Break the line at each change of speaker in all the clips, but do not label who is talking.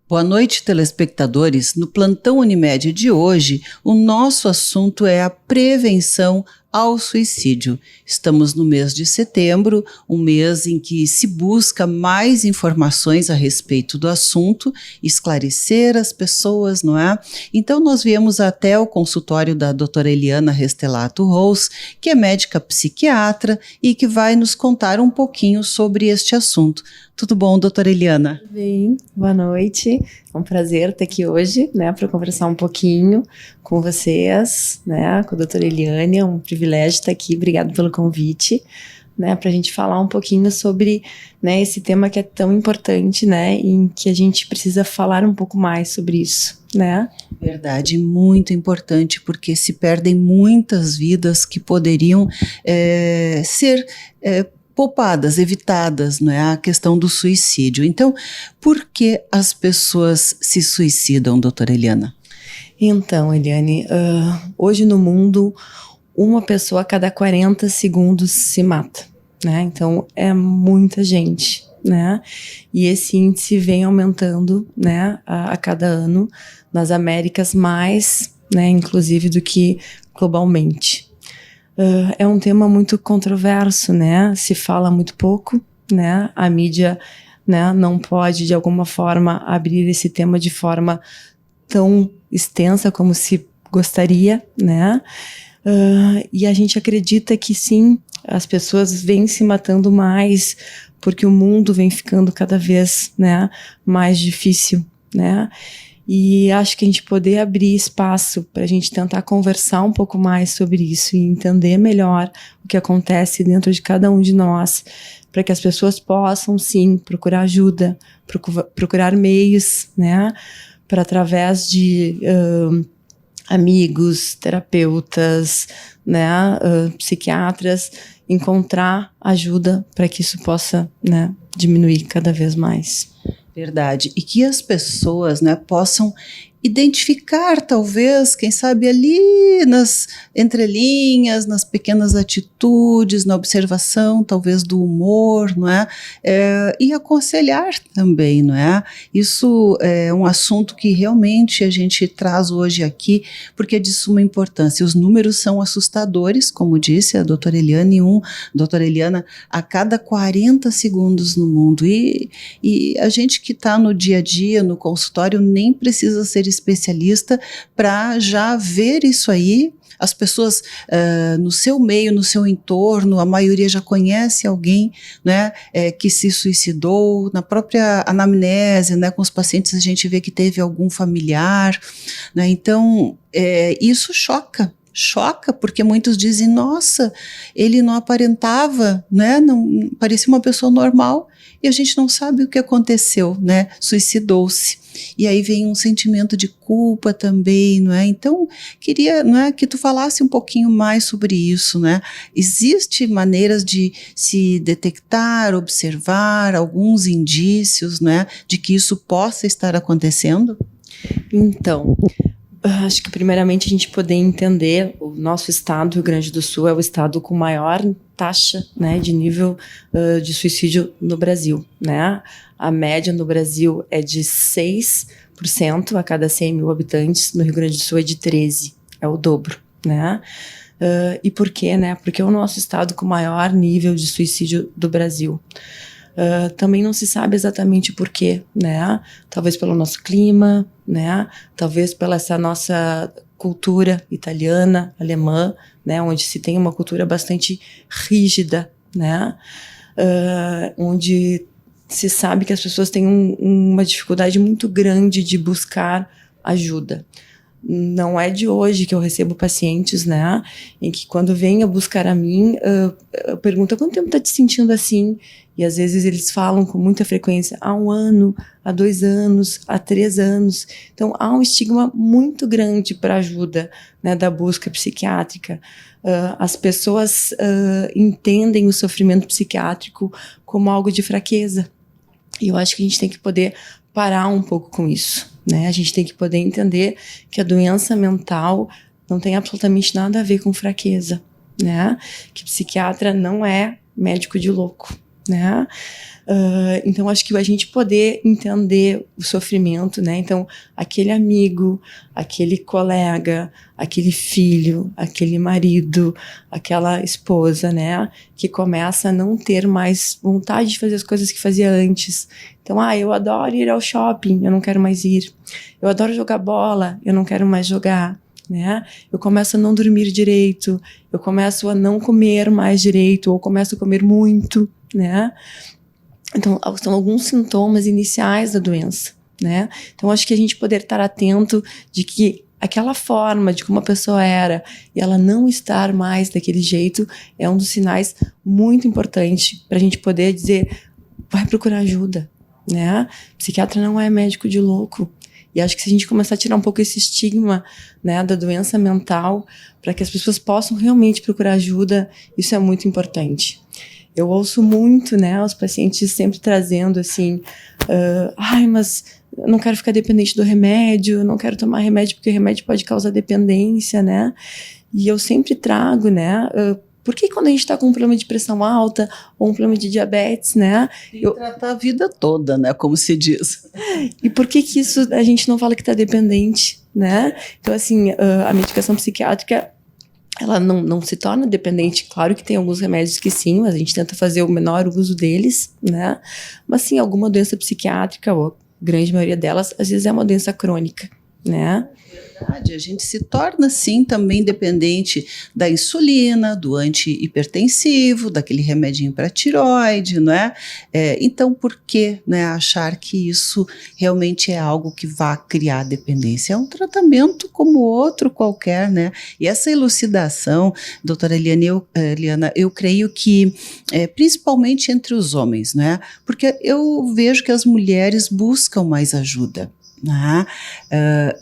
Boa noite, telespectadores. No Plantão Unimed de hoje, o nosso assunto é a prevenção ao suicídio. Estamos no mês de setembro, um mês em que se busca mais informações a respeito do assunto, esclarecer as pessoas, não é? Então nós viemos até o consultório da doutora Eliana Restelato Rous, que é médica psiquiatra e que vai nos contar um pouquinho sobre este assunto. Tudo bom, doutora Eliana?
Tudo bem, boa noite. É um prazer estar aqui hoje, né, para conversar um pouquinho com vocês, né, com a doutora Eliane. É um privilégio estar aqui, obrigado pelo convite, né, para a gente falar um pouquinho sobre, né, esse tema que é tão importante, né, em que a gente precisa falar um pouco mais sobre isso, né.
Verdade, muito importante, porque se perdem muitas vidas que poderiam ser poupadas, evitadas, não é? A questão do suicídio. Então, por que as pessoas se suicidam, doutora Eliana?
Então, Eliane, hoje no mundo, uma pessoa a cada 40 segundos se mata, né? Então, é muita gente, né? E esse índice vem aumentando, né, a cada ano, nas Américas mais, né, inclusive do que globalmente. É um tema muito controverso, né? Se fala muito pouco, né? A mídia, né, não pode, de alguma forma, abrir esse tema de forma tão extensa como se gostaria, né? E a gente acredita que sim, as pessoas vêm se matando mais porque o mundo vem ficando cada vez, né, mais difícil, né? E acho que a gente poder abrir espaço para a gente tentar conversar um pouco mais sobre isso e entender melhor o que acontece dentro de cada um de nós, para que as pessoas possam, sim, procurar ajuda, procurar meios, né, para através de amigos, terapeutas, né, psiquiatras, encontrar ajuda para que isso possa, né, diminuir cada vez mais.
Verdade, e que as pessoas, né, possam identificar, talvez, quem sabe ali nas entrelinhas, nas pequenas atitudes, na observação, talvez do humor, não é? E aconselhar também, não é? Isso é um assunto que realmente a gente traz hoje aqui, porque é de suma importância. Os números são assustadores, como disse a doutora Eliana, a cada 40 segundos no mundo. E a gente que está no dia a dia, no consultório, nem precisa ser especialista para já ver isso aí. As pessoas no seu meio, no seu entorno, a maioria já conhece alguém, né, que se suicidou. Na própria anamnese, né, com os pacientes a gente vê que teve algum familiar, né, então isso choca, porque muitos dizem, nossa, ele não aparentava, né, não, parecia uma pessoa normal, e a gente não sabe o que aconteceu, né, suicidou-se. E aí vem um sentimento de culpa também, não é? Então, queria, não é, que tu falasse um pouquinho mais sobre isso, né? Existem maneiras de se detectar, observar alguns indícios, né, de que isso possa estar acontecendo?
Então, acho que primeiramente a gente poder entender o nosso estado, Rio Grande do Sul, é o estado com maior taxa, né, de nível de suicídio no Brasil, né? A média no Brasil é de 6% a cada 100 mil habitantes, no Rio Grande do Sul é de 13%, é o dobro, né? E por quê, né? Porque é o nosso estado com maior nível de suicídio do Brasil. Também não se sabe exatamente por quê, né? Talvez pelo nosso clima, né? Talvez pela essa nossa cultura italiana, alemã, né? Onde se tem uma cultura bastante rígida, né? Onde se sabe que as pessoas têm uma dificuldade muito grande de buscar ajuda. Não é de hoje que eu recebo pacientes, né, em que quando vêm a buscar a mim, eu pergunto, há quanto tempo tá te sentindo assim? E às vezes eles falam com muita frequência, há 1 ano, há 2 anos, há 3 anos. Então há um estigma muito grande para ajuda, né, da busca psiquiátrica. As pessoas entendem o sofrimento psiquiátrico como algo de fraqueza. E eu acho que a gente tem que poder parar um pouco com isso, né? A gente tem que poder entender que a doença mental não tem absolutamente nada a ver com fraqueza, né? Que psiquiatra não é médico de louco, né? Então, acho que a gente poder entender o sofrimento, né? Então, aquele amigo, aquele colega, aquele filho, aquele marido, aquela esposa, né? Que começa a não ter mais vontade de fazer as coisas que fazia antes. Então, eu adoro ir ao shopping, eu não quero mais ir. Eu adoro jogar bola, eu não quero mais jogar. Né? Eu começo a não dormir direito, eu começo a não comer mais direito, ou começo a comer muito, né? Então, são alguns sintomas iniciais da doença, né? Então, acho que a gente poder estar atento de que aquela forma de como a pessoa era e ela não estar mais daquele jeito é um dos sinais muito importante para a gente poder dizer, vai procurar ajuda, né? Psiquiatra não é médico de louco. E acho que se a gente começar a tirar um pouco esse estigma, né, da doença mental, para que as pessoas possam realmente procurar ajuda, isso é muito importante. Eu ouço muito, né, os pacientes sempre trazendo assim, mas eu não quero ficar dependente do remédio, não quero tomar remédio porque o remédio pode causar dependência, né? E eu sempre trago, né, por que quando a gente está com um problema de pressão alta ou um problema de diabetes, né?
Tratar a vida toda, né, como se diz.
E por que isso a gente não fala que está dependente, né? Então, assim, a medicação psiquiátrica ela não se torna dependente. Claro que tem alguns remédios que sim, mas a gente tenta fazer o menor uso deles, né? Mas sim, alguma doença psiquiátrica, ou a grande maioria delas, às vezes é uma doença crônica, né?
Verdade, a gente se torna sim também dependente da insulina, do antihipertensivo, daquele remedinho para tireoide, não é? Então, por que, né, achar que isso realmente é algo que vá criar dependência? É um tratamento como outro qualquer, né? E essa elucidação, doutora Eliana, eu creio que principalmente entre os homens, né? Porque eu vejo que as mulheres buscam mais ajuda.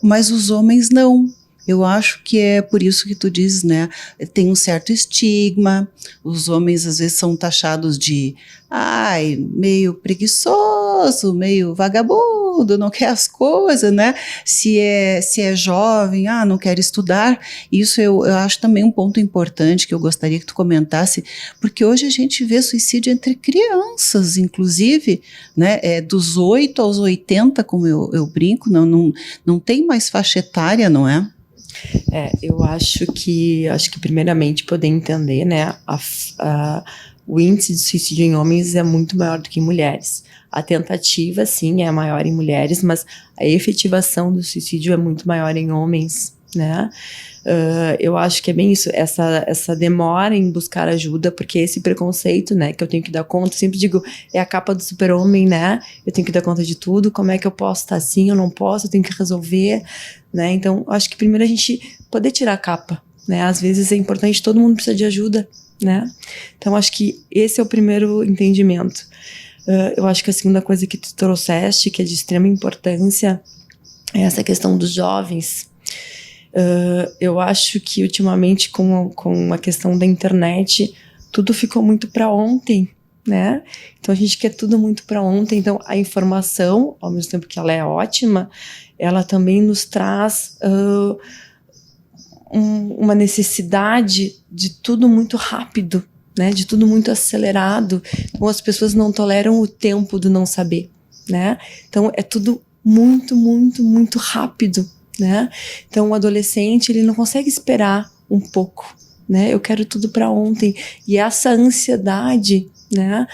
Mas os homens não. Eu acho que é por isso que tu dizes, né? Tem um certo estigma. Os homens às vezes são taxados de meio preguiçoso, meio vagabundo, não quer as coisas, né? Se é jovem, não quer estudar. Isso eu acho também um ponto importante que eu gostaria que tu comentasse, porque hoje a gente vê suicídio entre crianças, inclusive, né? Dos 8 aos 80, como eu brinco, não tem mais faixa etária, não é?
Eu acho que primeiramente poder entender, né, o índice de suicídio em homens é muito maior do que em mulheres. A tentativa, sim, é maior em mulheres, mas a efetivação do suicídio é muito maior em homens, né? Eu acho que é bem isso, essa demora em buscar ajuda, porque esse preconceito, né, que eu tenho que dar conta, eu sempre digo, é a capa do super-homem, né? Eu tenho que dar conta de tudo, como é que eu posso estar assim, eu não posso, eu tenho que resolver, né? Então, acho que primeiro a gente poder tirar a capa, né? Às vezes é importante, todo mundo precisa de ajuda, né? Então, acho que esse é o primeiro entendimento. Eu acho que a segunda coisa que tu trouxeste, que é de extrema importância, é essa questão dos jovens. Eu acho que ultimamente com a questão da internet, tudo ficou muito para ontem, né? Então a gente quer tudo muito para ontem. Então a informação, ao mesmo tempo que ela é ótima, ela também nos traz uma necessidade de tudo muito rápido, né? De tudo muito acelerado. Então as pessoas não toleram o tempo do não saber, né? Então é tudo muito, muito, muito rápido, né? Então o adolescente, ele não consegue esperar um pouco, né? Eu quero tudo para ontem. E essa ansiedade, né,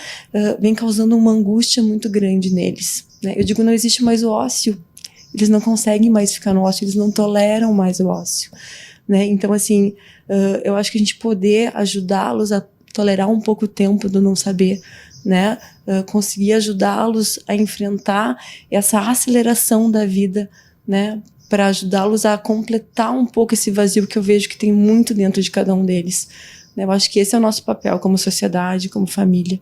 vem causando uma angústia muito grande neles, né? Eu digo, não existe mais o ócio. Eles não conseguem mais ficar no ócio, eles não toleram mais o ócio, né? Então, assim, eu acho que a gente poder ajudá-los a tolerar um pouco o tempo do não saber, né? Conseguir ajudá-los a enfrentar essa aceleração da vida, né? Para ajudá-los a completar um pouco esse vazio que eu vejo que tem muito dentro de cada um deles, né? Eu acho que esse é o nosso papel como sociedade, como família.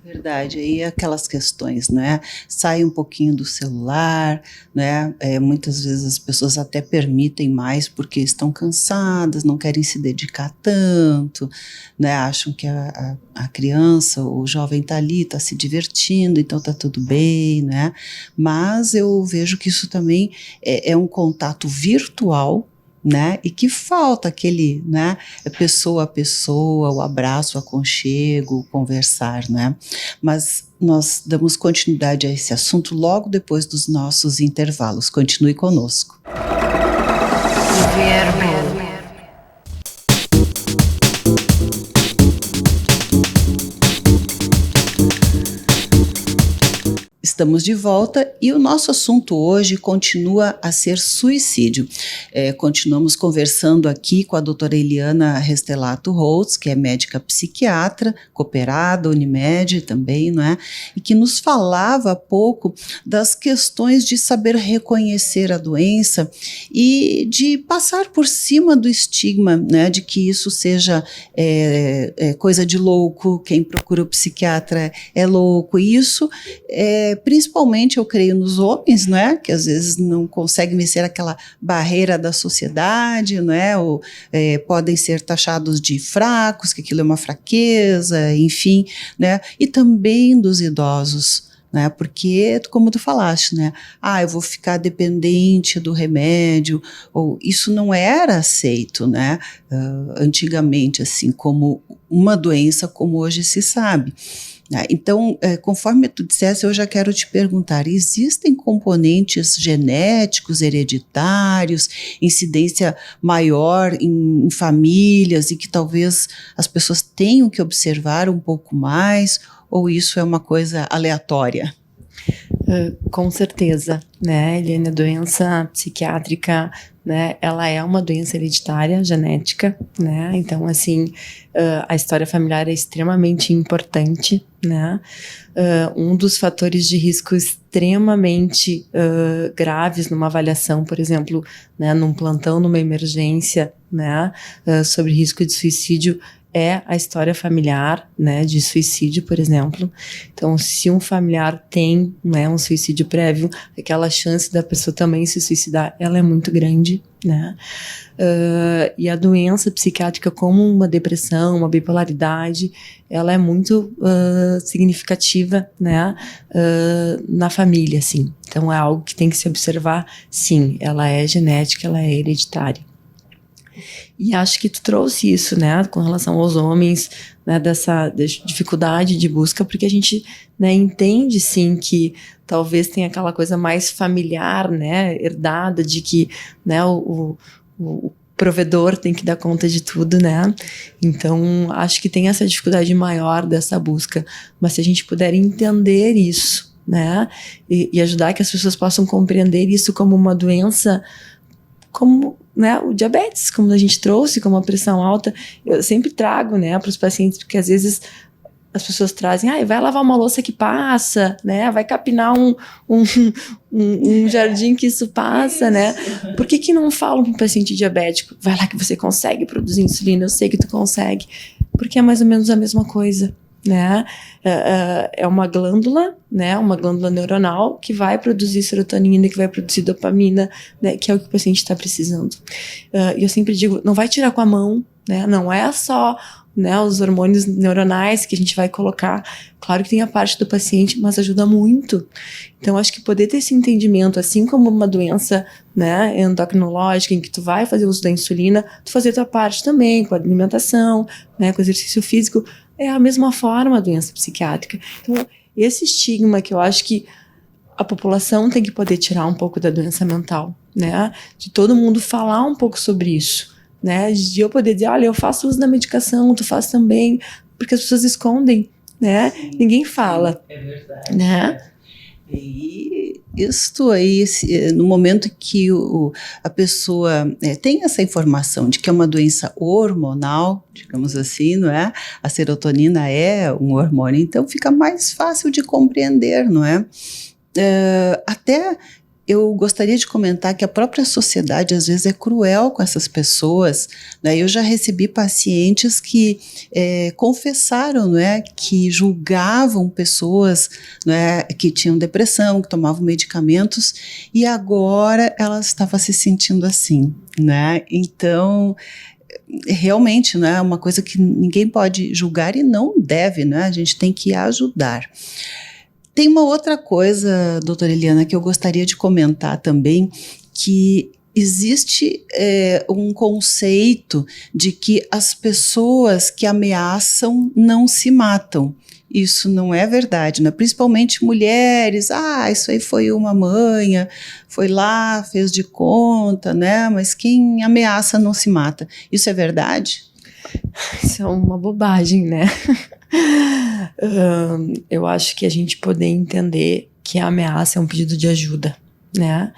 É verdade, aí aquelas questões, né? Sai um pouquinho do celular, né? Muitas vezes as pessoas até permitem mais porque estão cansadas, não querem se dedicar tanto, né? Acham que a criança, o jovem está ali, está se divertindo, então está tudo bem, né? Mas eu vejo que isso também é um contato virtual, né? E que falta aquele, né? Pessoa a pessoa, o abraço, o aconchego, o conversar, né? Mas nós damos continuidade a esse assunto logo depois dos nossos intervalos. Continue conosco. Estamos de volta e o nosso assunto hoje continua a ser suicídio. Continuamos conversando aqui com a doutora Eliana Restelato Holtz, que é médica psiquiatra, cooperada, Unimed também, não é? E que nos falava há pouco das questões de saber reconhecer a doença e de passar por cima do estigma, né, de que isso seja coisa de louco, quem procura o psiquiatra é louco, e isso principalmente, eu creio, nos homens, né, que às vezes não conseguem vencer aquela barreira da sociedade, né, ou podem ser taxados de fracos, que aquilo é uma fraqueza, enfim, né, e também dos idosos, né, porque, como tu falaste, né, eu vou ficar dependente do remédio, ou isso não era aceito, né, antigamente, assim, como uma doença como hoje se sabe. Então, conforme tu disseste, eu já quero te perguntar, existem componentes genéticos, hereditários, incidência maior em famílias e que talvez as pessoas tenham que observar um pouco mais, ou isso é uma coisa aleatória?
Com certeza, né, Eliane, a doença psiquiátrica, né, ela é uma doença hereditária, genética, né, então, assim, a história familiar é extremamente importante, né, um dos fatores de risco extremamente graves numa avaliação, por exemplo, né, num plantão, numa emergência, né, sobre risco de suicídio, é a história familiar, né, de suicídio, por exemplo. Então, se um familiar tem, né, um suicídio prévio, aquela chance da pessoa também se suicidar, ela é muito grande, né. E a doença psiquiátrica, como uma depressão, uma bipolaridade, ela é muito significativa, né, na família, assim. Então, é algo que tem que se observar, sim, ela é genética, ela é hereditária. E acho que tu trouxe isso, né, com relação aos homens, né, dessa dificuldade de busca, porque a gente, né, entende, sim, que talvez tenha aquela coisa mais familiar, né, herdada de que, né, o provedor tem que dar conta de tudo, né, então acho que tem essa dificuldade maior dessa busca, mas se a gente puder entender isso, né, e ajudar que as pessoas possam compreender isso como uma doença, como, né, o diabetes, como a gente trouxe, como a pressão alta, eu sempre trago, né, para os pacientes, porque às vezes as pessoas trazem, vai lavar uma louça que passa, né, vai capinar um jardim que isso passa, né, por que não falam para um paciente diabético, vai lá que você consegue produzir insulina, eu sei que tu consegue, porque é mais ou menos a mesma coisa, né, é uma glândula, né, uma glândula neuronal que vai produzir serotonina, que vai produzir dopamina, né, que é o que o paciente está precisando. E eu sempre digo, não vai tirar com a mão, né, não é só, né, os hormônios neuronais que a gente vai colocar, claro que tem a parte do paciente, mas ajuda muito. Então, acho que poder ter esse entendimento, assim como uma doença, né, endocrinológica, em que tu vai fazer uso da insulina, tu fazer a tua parte também, com a alimentação, né, com o exercício físico, é a mesma forma a doença psiquiátrica. Então, esse estigma que eu acho que a população tem que poder tirar um pouco da doença mental, né, de todo mundo falar um pouco sobre isso, né, de eu poder dizer, olha, eu faço uso da medicação, tu faz também, porque as pessoas escondem, né, ninguém fala.
É verdade.
Né?
E isto aí, no momento que a pessoa tem essa informação de que é uma doença hormonal, digamos assim, não é? A serotonina é um hormônio, então fica mais fácil de compreender, não é? Até eu gostaria de comentar que a própria sociedade às vezes é cruel com essas pessoas, né? Eu já recebi pacientes que confessaram, não é, que julgavam pessoas, não é, que tinham depressão, que tomavam medicamentos, e agora ela estava se sentindo assim, né? Então, realmente, né, é uma coisa que ninguém pode julgar e não deve, né? A gente tem que ajudar. Tem uma outra coisa, doutora Eliana, que eu gostaria de comentar também, que existe um conceito de que as pessoas que ameaçam não se matam. Isso não é verdade, né? Principalmente mulheres. Isso aí foi uma manha, foi lá, fez de conta, né? Mas quem ameaça não se mata. Isso é verdade?
Isso é uma bobagem, né? Eu acho que a gente poder entender que a ameaça é um pedido de ajuda, né?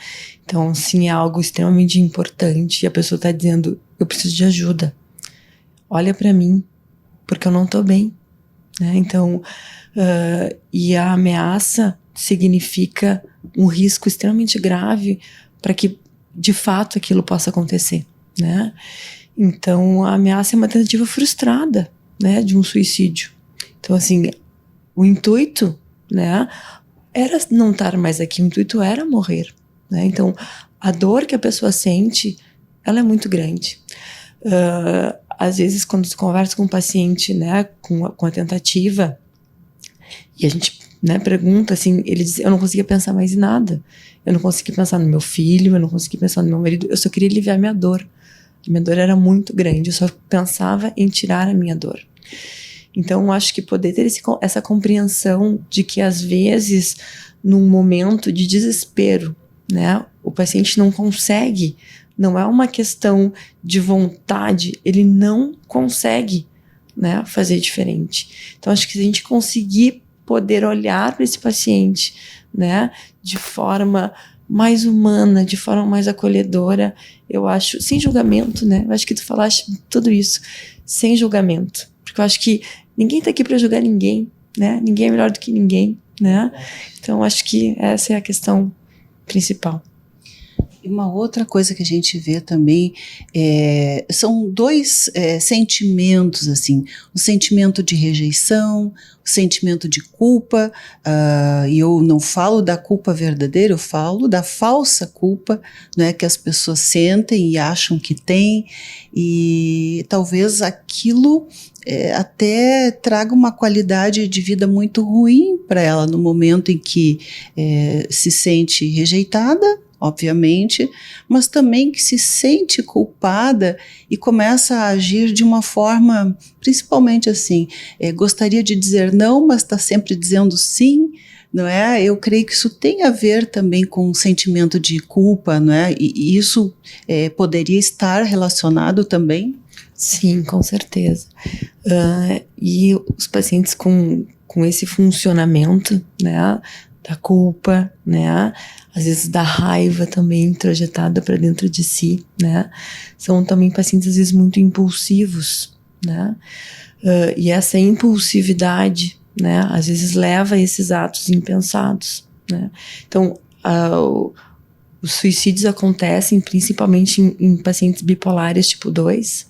Então, sim, é algo extremamente importante e a pessoa está dizendo, eu preciso de ajuda. Olha para mim, porque eu não tô bem, né? Então, e a ameaça significa um risco extremamente grave para que, de fato, aquilo possa acontecer, né? Então, a ameaça é uma tentativa frustrada, né, de um suicídio. Então, assim, o intuito, né, era não estar mais aqui, o intuito era morrer, né? Então, a dor que a pessoa sente, ela é muito grande. Às vezes, quando se conversa com um paciente, né, com a tentativa, e a gente, né, pergunta, assim, ele diz, eu não conseguia pensar mais em nada. Eu não conseguia pensar no meu filho, eu não conseguia pensar no meu marido, eu só queria aliviar minha dor. A minha dor era muito grande, eu só pensava em tirar a minha dor. Então, eu acho que poder ter essa compreensão de que, às vezes, num momento de desespero, né, o paciente não consegue, não é uma questão de vontade, ele não consegue, né, fazer diferente. Então, acho que se a gente conseguir poder olhar para esse paciente, né, de forma mais humana, de forma mais acolhedora, eu acho, sem julgamento, né? Eu acho que tu falaste tudo isso, sem julgamento. Porque eu acho que ninguém tá aqui para julgar ninguém, né? Ninguém é melhor do que ninguém, né? Então, acho que essa é a questão principal.
E uma outra coisa que a gente vê também são dois sentimentos, assim, o sentimento de rejeição, o sentimento de culpa, e eu não falo da culpa verdadeira, eu falo da falsa culpa, né, que as pessoas sentem e acham que têm, e talvez aquilo até traga uma qualidade de vida muito ruim para ela no momento em que se sente rejeitada, obviamente, mas também que se sente culpada e começa a agir de uma forma, principalmente assim, gostaria de dizer não, mas está sempre dizendo sim, não é? Eu creio que isso tem a ver também com um sentimento de culpa, não é? E isso poderia estar relacionado também?
Sim, com certeza. E os pacientes com esse funcionamento, né, da culpa, né, às vezes da raiva também introjetada para dentro de si, né, são também pacientes às vezes muito impulsivos, né, e essa impulsividade, né, às vezes leva a esses atos impensados, né. Então, os suicídios acontecem principalmente em pacientes bipolares tipo 2,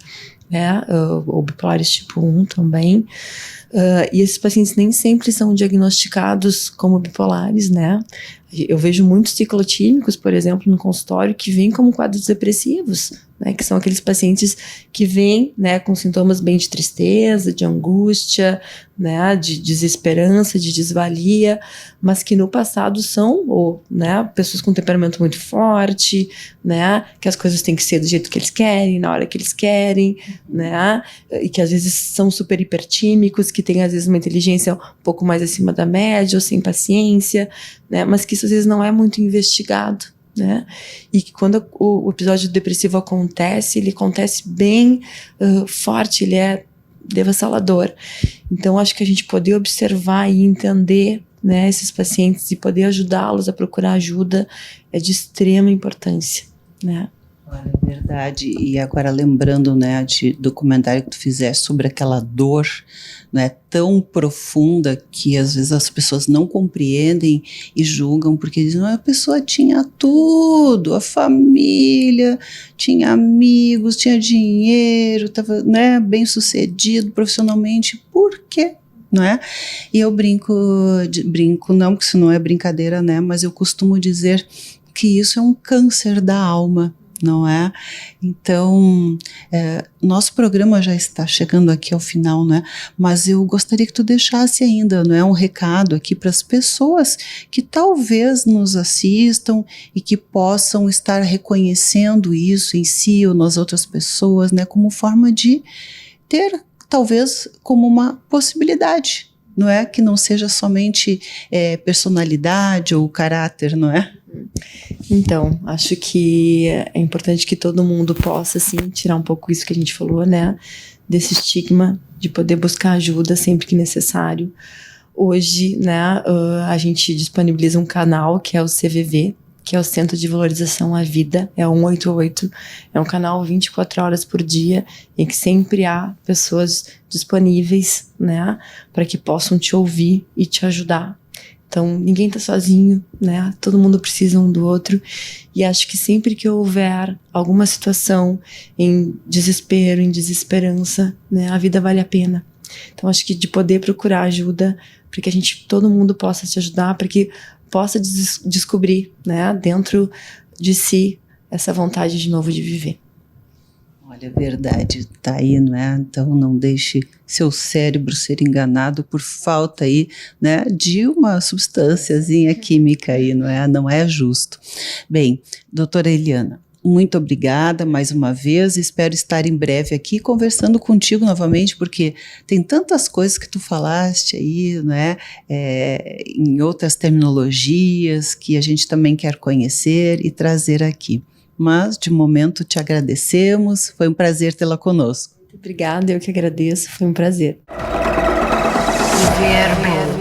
né, ou bipolares tipo 1 também, e esses pacientes nem sempre são diagnosticados como bipolares, né. Eu vejo muitos ciclotímicos, por exemplo, no consultório, que vêm como quadros depressivos, né, que são aqueles pacientes que vêm, né, com sintomas bem de tristeza, de angústia, né, de desesperança, de desvalia, mas que no passado são, né, pessoas com temperamento muito forte, né, que as coisas têm que ser do jeito que eles querem, na hora que eles querem, né, e que às vezes são super hipertímicos, que têm às vezes uma inteligência um pouco mais acima da média, ou sem paciência, né, mas que isso às vezes não é muito investigado, né? E que quando o episódio depressivo acontece, ele acontece bem forte, ele é devastador. Então, acho que a gente poder observar e entender, né, esses pacientes e poder ajudá-los a procurar ajuda é de extrema importância, né?
Olha, é verdade. E agora lembrando, né, de documentário que tu fizeste sobre aquela dor, né, tão profunda que às vezes as pessoas não compreendem e julgam porque dizem, a pessoa tinha tudo, a família, tinha amigos, tinha dinheiro, estava, né, bem sucedido profissionalmente, por quê? Não é? E eu brinco não, porque isso não é brincadeira, né, mas eu costumo dizer que isso é um câncer da alma. não é? Então, nosso programa já está chegando aqui ao final, né? Mas eu gostaria que tu deixasse ainda, não é, um recado aqui para as pessoas que talvez nos assistam e que possam estar reconhecendo isso em si ou nas outras pessoas, né? Como forma de ter, talvez, como uma possibilidade, não é? Que não seja somente personalidade ou caráter, não é?
Então, acho que é importante que todo mundo possa, assim, tirar um pouco isso que a gente falou, né? Desse estigma de poder buscar ajuda sempre que necessário. Hoje, né, a gente disponibiliza um canal que é o CVV, que é o Centro de Valorização à Vida, é o 188, é um canal 24 horas por dia, em que sempre há pessoas disponíveis, né, para que possam te ouvir e te ajudar. Então, ninguém tá sozinho, né? Todo mundo precisa um do outro. E acho que sempre que houver alguma situação em desespero, em desesperança, né? A vida vale a pena. Então, acho que de poder procurar ajuda, para que todo mundo possa te ajudar, para que possa descobrir, né? Dentro de si, essa vontade de novo de viver.
Olha, a verdade tá aí, não é? Então não deixe seu cérebro ser enganado por falta aí, né, de uma substânciazinha química aí, não é? Não é justo. Bem, doutora Eliana, muito obrigada mais uma vez, espero estar em breve aqui conversando contigo novamente, porque tem tantas coisas que tu falaste aí, né, em outras terminologias que a gente também quer conhecer e trazer aqui. Mas, de momento, te agradecemos. Foi um prazer tê-la conosco.
Muito obrigada, eu que agradeço. Foi um prazer.
Viver mesmo.